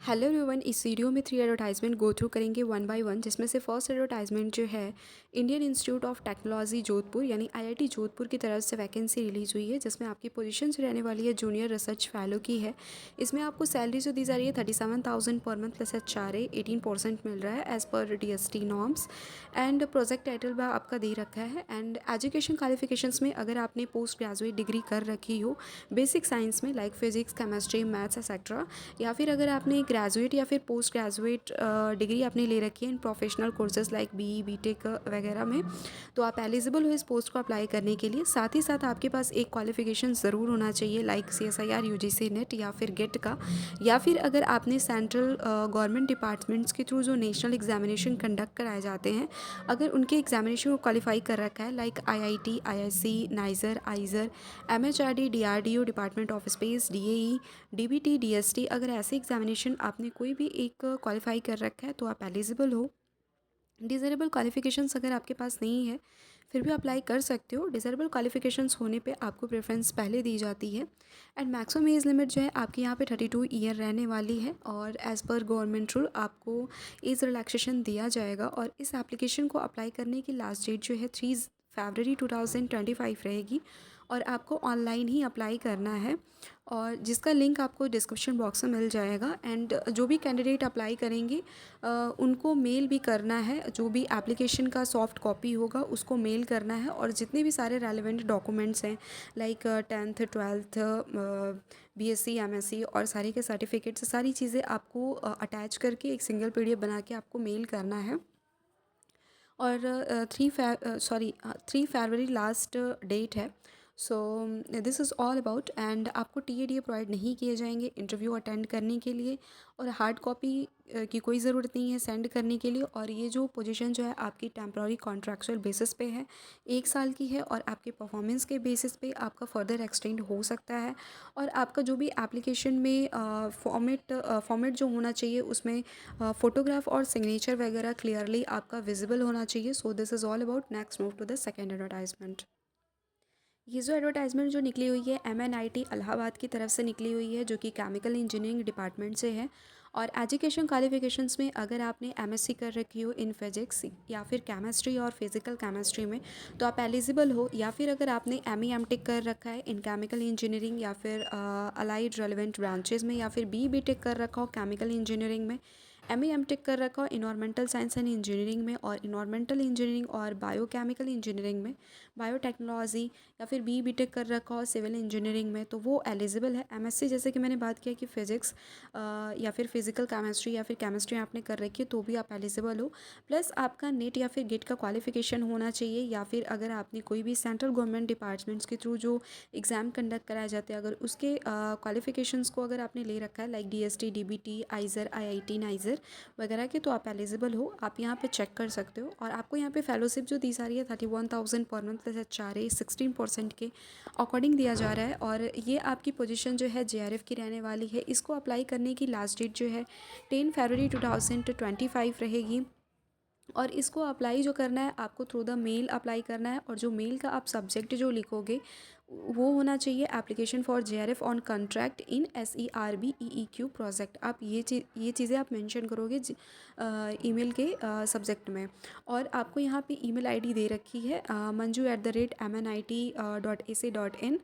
Hello everyone, इस video में 3 advertisement go through करेंगे वन बाय वन। जिसमें से फर्स्ट एडवर्टाइजमेंट जो है Indian institute of technology Jodhpur यानी आईआईटी जोधपुर की तरफ से वैकेंसी रिलीज हुई है, जिसमें आपकी पोजीशन जो रहने वाली है जूनियर रिसर्च फेलो की है। इसमें आपको सैलरी जो दी जा रही है 37,000 पर मंथ प्लस HRA 18% मिल रहा है as per DST norms. And project title भी आपका दे रखा है। एंड एजुकेशन क्वालिफिकेशंस में अगर आपने पोस्ट ग्रेजुएट डिग्री कर रखी हो बेसिक साइंस में like physics, chemistry, maths etcetera, या फिर अगर आपने ग्रेजुएट या फिर पोस्ट ग्रेजुएट डिग्री आपने ले रखी है in professional courses like BE BTech वगैरह में, तो आप एलिजिबल हो इस पोस्ट को अप्लाई करने के लिए। साथ ही साथ आपके पास एक क्वालिफिकेशन ज़रूर होना चाहिए लाइक CSIR UGC नेट या फिर गेट का, या फिर अगर आपने सेंट्रल गवर्नमेंट डिपार्टमेंट्स के थ्रू जो नेशनल एग्जामिनेशन कंडक्ट कराए जाते हैं अगर उनके एग्जामिनेशन को क्वालिफाई कर रखा है like IIT, IISc, niger, आइजर, MHRD, DRDO, department of space, DAE, DBT, DST, अगर ऐसे एग्जामिनेशन आपने कोई भी एक क्वालिफाई कर रखा है तो आप एलिजिबल हो। डिज़रेबल क्वालिफिकेशंस अगर आपके पास नहीं है फिर भी अप्लाई कर सकते हो। डिज़रेबल क्वालिफिकेशंस होने पे आपको प्रेफरेंस पहले दी जाती है। एंड मैक्सिमम एज लिमिट जो है आपकी यहाँ पे 32 ईयर रहने वाली है, और एज़ पर गवर्नमेंट रूल आपको एज रिलैक्सेशन दिया जाएगा। और इस एप्लीकेशन को अप्लाई करने की लास्ट डेट जो है 3 फरवरी 2025 रहेगी, और आपको ऑनलाइन ही अप्लाई करना है, और जिसका लिंक आपको डिस्क्रिप्शन बॉक्स में मिल जाएगा। एंड जो भी कैंडिडेट अप्लाई करेंगे उनको मेल भी करना है, जो भी एप्लीकेशन का सॉफ्ट कॉपी होगा उसको मेल करना है, और जितने भी सारे रेलिवेंट डॉक्यूमेंट्स हैं like 10th 12th BSc MSc और सारे के सर्टिफिकेट्स, सारी चीज़ें आपको अटैच करके एक सिंगल PDF बना के आपको मेल करना है। और 3 फरवरी लास्ट डेट है। सो this is all about. And आपको TADA प्रोवाइड नहीं किए जाएंगे इंटरव्यू अटेंड करने के लिए, और हार्ड कॉपी की कोई ज़रूरत नहीं है सेंड करने के लिए। और ये जो पोजीशन जो है आपकी टेम्प्ररी कॉन्ट्रैक्चुअल बेसिस पे है, 1 साल की है, और आपके परफॉर्मेंस के बेसिस पे आपका फर्दर एक्सटेंड हो सकता है। और आपका जो भी एप्लीकेशन में फॉर्मेट जो होना चाहिए उसमें फ़ोटोग्राफ और सिग्नेचर वगैरह क्लियरली आपका विजिबल होना चाहिए। So this is all about. Next move to the second advertisement. ये जो एडवर्टाइजमेंट जो निकली हुई है MNIT इलाहाबाद की तरफ से निकली हुई है, जो कि केमिकल इंजीनियरिंग डिपार्टमेंट से है। और एजुकेशन क्वालिफिकेशंस में अगर आपने MSc कर रखी हो इन फिजिक्स या फिर केमिस्ट्री और फिजिकल केमिस्ट्री में तो आप एलिजिबल हो, या फिर अगर आपने ME MTech कर रखा है इन केमिकल इंजीनियरिंग या फिर अलाइड रेलिवेंट ब्रांचेज में, या फिर BE BTech कर रखा हो केमिकल इंजीनियरिंग में, ME MTech कर रखा हो इन्वायरमेंटल साइंस एंड इंजीनियरिंग में, और इन्वायरमेंटल इंजीनियरिंग और बायोकेमिकल इंजीनियरिंग में, बायोटेक्नोलॉजी, या फिर BE BTech कर रखा हो सिविल इंजीनियरिंग में, तो वो एलिजिबल है। MSc जैसे कि मैंने बात किया कि फ़िज़िक्स या फिर फिज़िकल केमिस्ट्री या फिर केमिस्ट्री आपने कर रखी है तो भी आप एलिजिबल हो। प्लस आपका नेट या फिर गेट का क्वालिफिकेशन होना चाहिए, या फिर अगर आपने कोई भी सेंट्रल गवर्नमेंट डिपार्टमेंट्स के थ्रू जो एग्ज़ाम कंडक्ट कराए जाते हैं अगर उसके क्वालिफिकेशंस को अगर आपने ले रखा है like DST, DBT, आइजर, IIT, niger वगैरह के, तो आप एलिजिबल हो। आप यहाँ पे चेक कर सकते हो। और आपको यहाँ पे फेलोशिप जो दी जा रही है 31,000 पर मंथ प्लस HRA 16% के अकॉर्डिंग दिया जा रहा है। और ये आपकी पोजीशन जो है JRF की रहने वाली है। इसको अप्लाई करने की लास्ट डेट जो है 10 फरवरी 2025 रहेगी। और इसको अप्लाई जो करना है आपको थ्रू द मेल अप्लाई करना है, और जो मेल का आप सब्जेक्ट जो लिखोगे वो होना चाहिए application for JRF on contract in SERB EEQ project. आप ये चीज़ें आप मेंशन करोगे ईमेल के सब्जेक्ट में। और आपको यहाँ पे ईमेल आईडी दे रखी है manju@mnit.ac.in।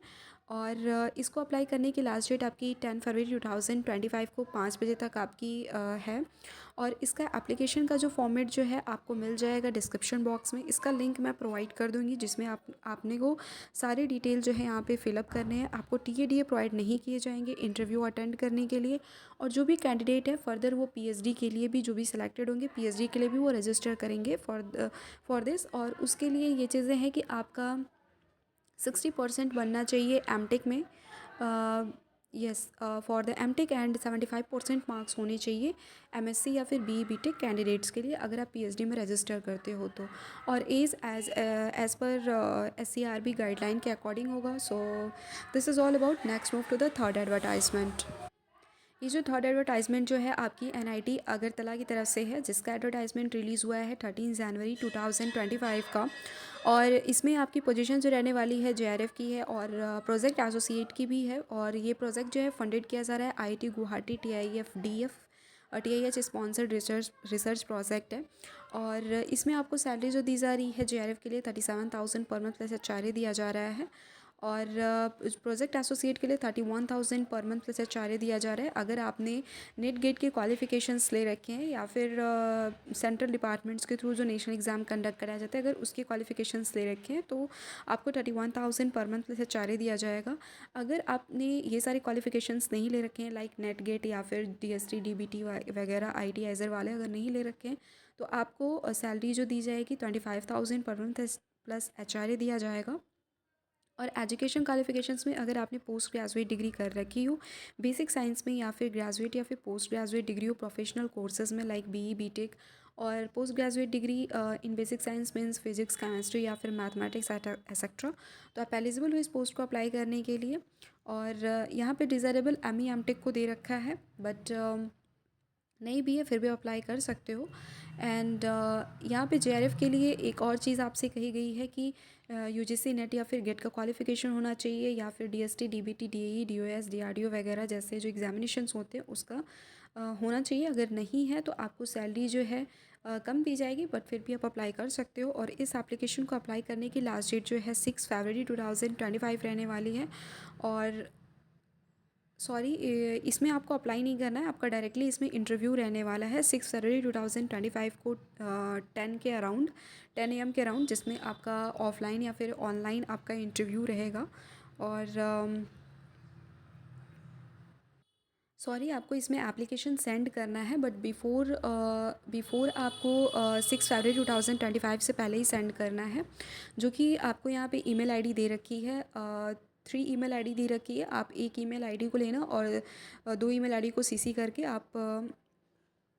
और इसको अप्लाई करने की लास्ट डेट आपकी 10 फरवरी 2025 को 5 बजे तक आपकी है। और इसका एप्लीकेशन का जो फॉर्मेट जो है आपको मिल जाएगा डिस्क्रिप्शन बॉक्स में। इसका लिंक मैं प्रोवाइड कर दूँगी, जिसमें आपने को सारे डिटेल जो है यहाँ पे फिलअप करने हैं। आपको TADA प्रोवाइड नहीं किए जाएंगे इंटरव्यू अटेंड करने के लिए। और जो भी कैंडिडेट है फर्दर वो PhD के लिए भी जो भी सिलेक्टेड होंगे PhD के लिए भी वो रजिस्टर करेंगे फॉर दिस। और उसके लिए ये चीज़ें हैं कि आपका 60% बनना चाहिए MTech में। Yes, for the MTech and 75% marks होने चाहिए MSc या फिर BE BTech कैंडिडेट्स के लिए अगर आप PhD में रजिस्टर करते हो तो। और एज़ पर SERB गाइडलाइन के अकॉर्डिंग होगा। So this is all about. Next move to the third advertisement. ये जो थर्ड एडवर्टाइजमेंट जो है आपकी NIT अगरतला की तरफ से है, जिसका एडवर्टाइजमेंट रिलीज़ हुआ है 13 जनवरी 2025 का। और इसमें आपकी पोजीशन जो रहने वाली है JRF की है, और प्रोजेक्ट एसोसिएट की भी है। और ये प्रोजेक्ट जो है फंडेड किया जा रहा है IIT Guwahati TIF DF TIH sponsored research project है। और इसमें आपको सैलरी जो दी जा रही है JRF के लिए 37,000 पर मंथ प्लस HRA दिया जा रहा है। और प्रोजेक्ट एसोसिएट के लिए 31,000 पर मंथ प्लस HRA दिया जा रहा है। अगर आपने नेट गेट के क्वालिफिकेशंस ले रखे हैं या फिर सेंट्रल डिपार्टमेंट्स के थ्रू जो नेशनल एग्ज़ाम कंडक्ट कराया जाता है, अगर उसके क्वालिफिकेशंस ले रखे हैं तो आपको 31,000 पर मंथ प्लस HRA दिया जाएगा। अगर आपने ये सारे क्वालिफिकेशंस नहीं ले रखे हैं लाइक नेट गेट या फिर DST DBT वगैरह ITizer वाले अगर नहीं ले रखे हैं तो आपको सैलरी जो दी जाएगी 25,000 पर मंथ प्लस HRA दिया जाएगा। और एजुकेशन क्वालिफिकेशंस में अगर आपने पोस्ट ग्रेजुएट डिग्री कर रखी हो बेसिक साइंस में या फिर ग्रेजुएट या फिर पोस्ट ग्रेजुएट डिग्री हो प्रोफेशनल कोर्सेज में लाइक BE BTech, और post graduate degree in basic science means physics chemistry या फिर मैथमेटिक्स एक्सेट्रा, तो आप एलिजिबल हो इस पोस्ट को अप्लाई करने के लिए। और यहाँ पे डिज़ायरेबल ME MTech को दे रखा है, बट नहीं भी है फिर भी अप्लाई कर सकते हो। एंड यहाँ पे JRF के लिए एक और चीज़ आपसे कही गई है कि UGC नेट या फिर गेट का क्वालिफिकेशन होना चाहिए या फिर DST DBT DAE DOS DRDO वगैरह जैसे जो एग्जामिनेशंस होते हैं उसका होना चाहिए। अगर नहीं है तो आपको सैलरी जो है कम दी जाएगी, बट फिर भी आप अप्लाई कर सकते हो। और इस एप्लीकेशन को अप्लाई करने की लास्ट डेट जो है 6 फरवरी 2025 रहने वाली है। और सॉरी, इसमें आपको अप्लाई नहीं करना है, आपका डायरेक्टली इसमें इंटरव्यू रहने वाला है 6 फरवरी 2025 को 10 AM के अराउंड, जिसमें आपका ऑफलाइन या फिर ऑनलाइन आपका इंटरव्यू रहेगा। और सॉरी, आपको इसमें एप्लीकेशन सेंड करना है, बट बिफोर आपको 6 फरवरी 2025 से पहले ही सेंड करना है, जो कि आपको यहाँ पे ईमेल आईडी दे रखी है। 3 ईमेल आईडी दे रखी है, आप एक ईमेल आईडी को लेना और 2 ईमेल आईडी को CC करके आप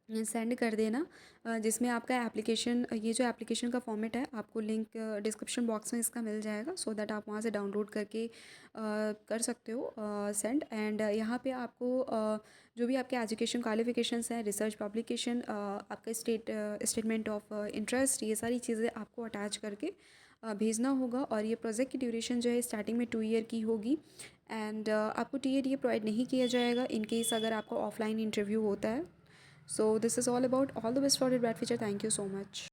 सेंड कर देना, जिसमें आपका एप्लीकेशन, ये जो एप्लीकेशन का फॉर्मेट है आपको लिंक डिस्क्रिप्शन बॉक्स में इसका मिल जाएगा, सो दैट आप वहाँ से डाउनलोड करके कर सकते हो सेंड। एंड यहाँ पे आपको जो भी आपके एजुकेशन क्वालिफिकेशंस हैं, रिसर्च पब्लिकेशन, आपका स्टेटमेंट ऑफ इंटरेस्ट, ये सारी चीज़ें आपको अटैच करके भेजना होगा। और ये प्रोजेक्ट की ड्यूरेशन जो है स्टार्टिंग में 2 ईयर की होगी। एंड आपको TADA प्रोवाइड नहीं किया जाएगा इन केस अगर आपका ऑफलाइन इंटरव्यू होता है। So this is all about. All the best for your bright future. Thank you so much.